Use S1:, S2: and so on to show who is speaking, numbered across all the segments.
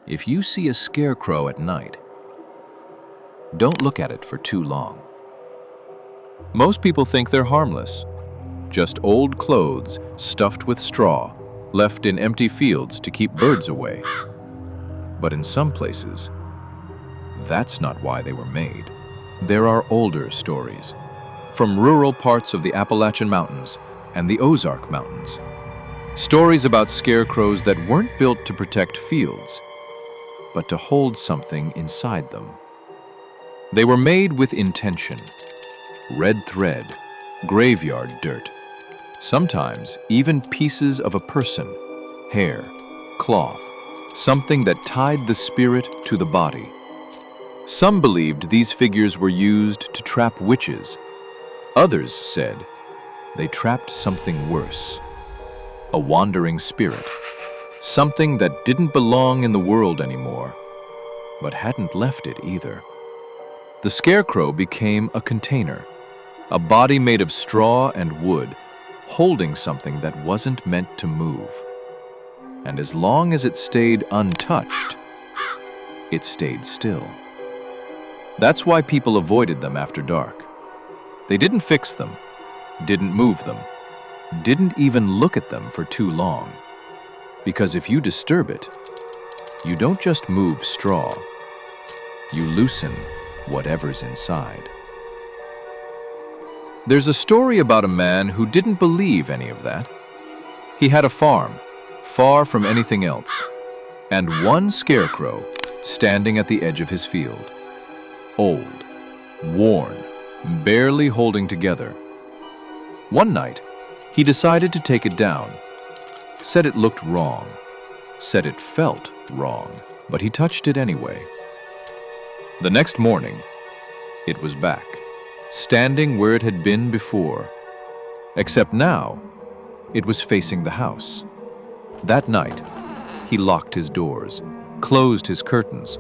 S1: If you see a scarecrow at night, don't look at it for too long. Most people think they're harmless, just old clothes stuffed with straw, left in empty fields to keep birds away. But in some places, that's not why they were made. There are older stories, from rural parts of the Appalachian Mountains and the Ozark Mountains. Stories about scarecrows that weren't built to protect fields, but to hold something inside them. They were made with intention. Red thread, graveyard dirt, sometimes even pieces of a person, hair, cloth, something that tied the spirit to the body. Some believed these figures were used to trap witches. Others said they trapped something worse, a wandering spirit, something that didn't belong in the world anymore, but hadn't left it either. The scarecrow became a container, a body made of straw and wood, holding something that wasn't meant to move. And as long as it stayed untouched, it stayed still. That's why people avoided them after dark. They didn't fix them, didn't move them, didn't even look at them for too long. Because if you disturb it, you don't just move straw, you loosen whatever's inside. There's a story about a man who didn't believe any of that. He had a farm, far from anything else, and one scarecrow standing at the edge of his field. Old, worn, barely holding together. One night, he decided to take it down. Said it looked wrong, said it felt wrong, but he touched it anyway. The next morning, it was back, standing where it had been before. Except now, it was facing the house. That night, he locked his doors, closed his curtains,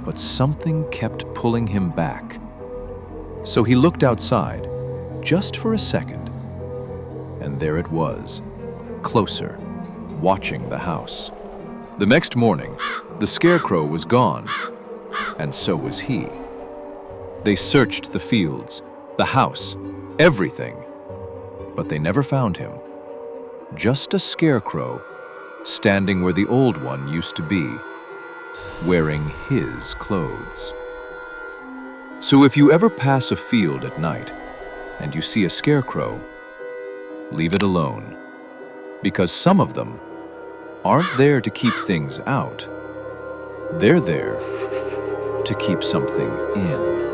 S1: but something kept pulling him back. So he looked outside, just for a second, and there it was, closer, watching the house. The next morning, the scarecrow was gone, and so was he. They searched the fields, the house, everything, but they never found him. Just a scarecrow standing where the old one used to be, wearing his clothes. So if you ever pass a field at night and you see a scarecrow, leave it alone, because some of them aren't there to keep things out. They're there to keep something in.